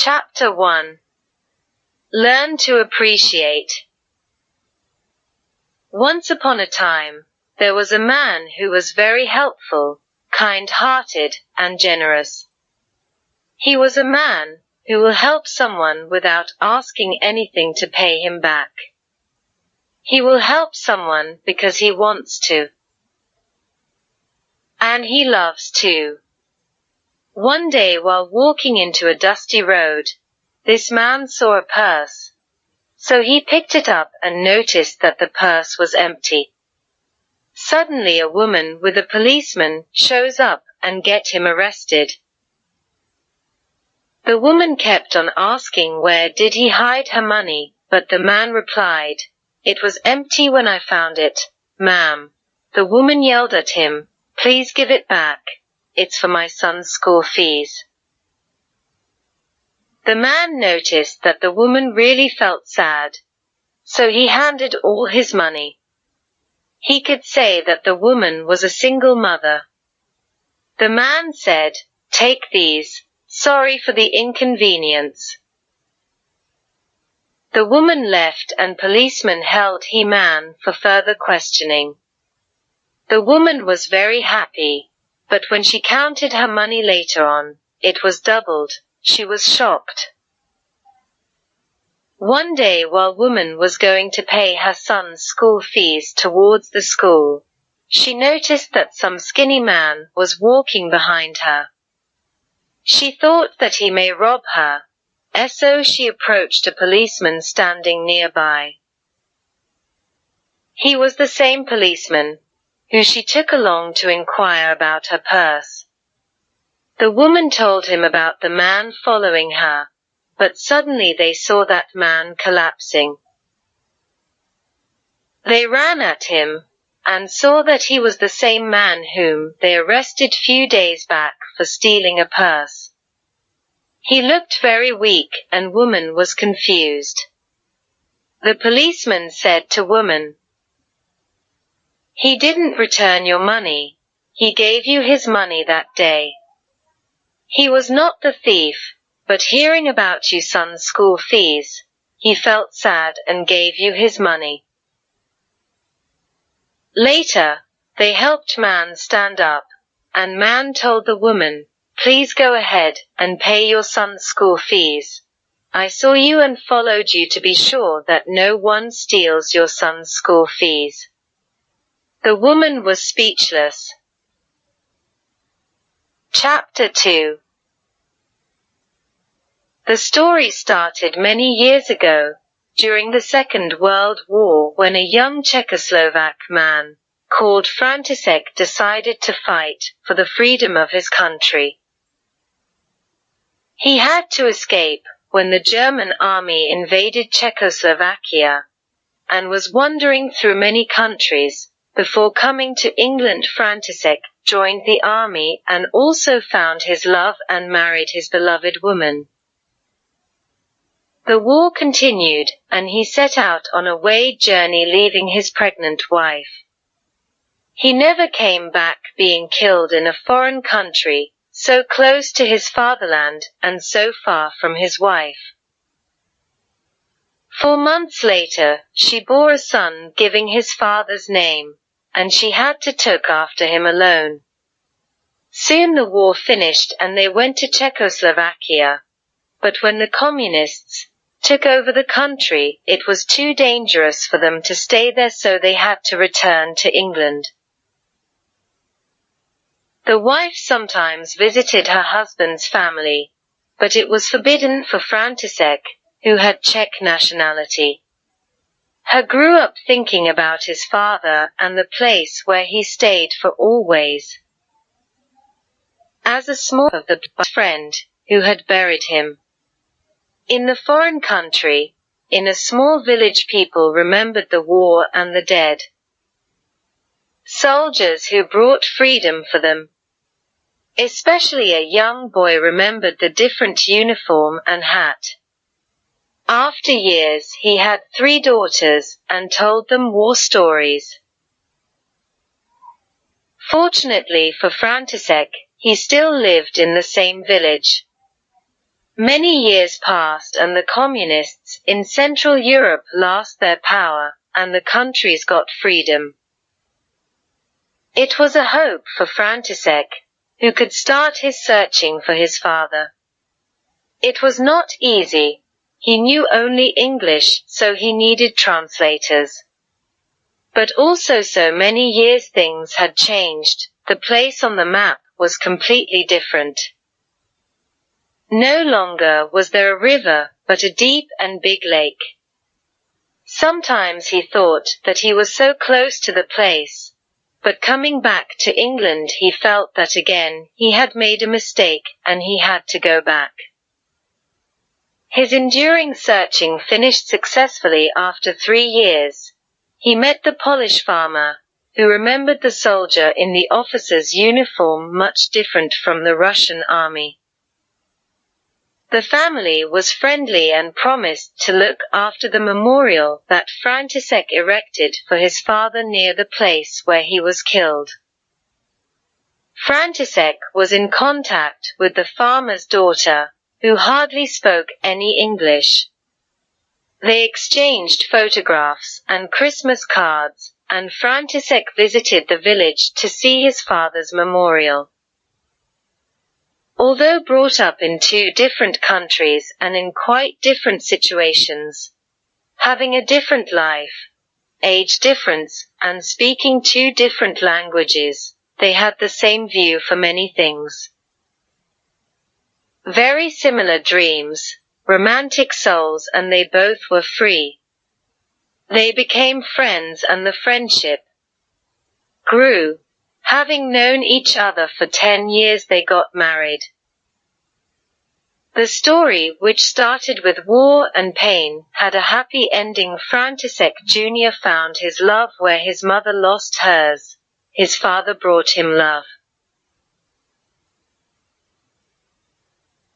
Chapter 1. Learn to appreciate. Once upon a time, there was a man who was very helpful, kind-hearted, and generous. He was a man who will help someone without asking anything to pay him back. He will help someone because he wants to. And he loves to. One day while walking into a dusty road, this man saw a purse. So he picked it up and noticed that the purse was empty. Suddenly a woman with a policeman shows up and gets him arrested. The woman kept on asking where did he hide her money, but the man replied, "It was empty when I found it, ma'am." The woman yelled at him, "Please give it back. It's for my son's school fees." The man noticed that the woman really felt sad, so he handed all his money. He could say that the woman was a single mother. The man said, "Take these, sorry for the inconvenience." The woman left and policeman held the man for further questioning. The woman was very happy, but when she counted her money later on, it was doubled. She was shocked. One day while woman was going to pay her son's school fees towards the school, she noticed that some skinny man was walking behind her. She thought that he may rob her, so she approached a policeman standing nearby. He was the same policeman who she took along to inquire about her purse. The woman told him about the man following her, but suddenly they saw that man collapsing. They ran at him, and saw that he was the same man whom they arrested few days back for stealing a purse. He looked very weak and woman was confused. The policeman said to woman, "He didn't return your money. He gave you his money that day. He was not the thief, but hearing about your son's school fees, he felt sad and gave you his money." Later, they helped man stand up, and man told the woman, "Please go ahead and pay your son's school fees. I saw you and followed you to be sure that no one steals your son's school fees." The woman was speechless. Chapter 2. The story started many years ago, during the Second World War, when a young Czechoslovak man, called František, decided to fight for the freedom of his country. He had to escape when the German army invaded Czechoslovakia, and was wandering through many countries. Before coming to England, František joined the army and also found his love and married his beloved woman. The war continued, and he set out on a away journey leaving his pregnant wife. He never came back, being killed in a foreign country, so close to his fatherland, and so far from his wife. 4 months later, she bore a son giving his father's name, and she had to look after him alone. Soon the war finished and they went to Czechoslovakia. But when the communists took over the country, it was too dangerous for them to stay there, so they had to return to England. The wife sometimes visited her husband's family, but it was forbidden for František, who had Czech nationality. He grew up thinking about his father and the place where he stayed for always. As a small of the friend who had buried him. In the foreign country, in a small village, people remembered the war and the dead soldiers who brought freedom for them. Especially a young boy remembered the different uniform and hat. After years, he had 3 daughters, and told them war stories. Fortunately for František, he still lived in the same village. Many years passed and the communists in Central Europe lost their power, and the countries got freedom. It was a hope for František, who could start his searching for his father. It was not easy. He knew only English, so he needed translators. But also so many years things had changed. The place on the map was completely different. No longer was there a river, but a deep and big lake. Sometimes he thought that he was so close to the place, but coming back to England he felt that again he had made a mistake, and he had to go back. His enduring searching finished successfully after 3 years. He met the Polish farmer, who remembered the soldier in the officer's uniform much different from the Russian army. The family was friendly and promised to look after the memorial that František erected for his father near the place where he was killed. František was in contact with the farmer's daughter, who hardly spoke any English. They exchanged photographs and Christmas cards, and František visited the village to see his father's memorial. Although brought up in 2 different countries and in quite different situations, having a different life, age difference, and speaking 2 different languages, they had the same view for many things. Very similar dreams, romantic souls, and they both were free. They became friends and the friendship grew. Having known each other for 10 years they got married. The story, which started with war and pain, had a happy ending. František Jr. found his love where his mother lost hers. His father brought him love.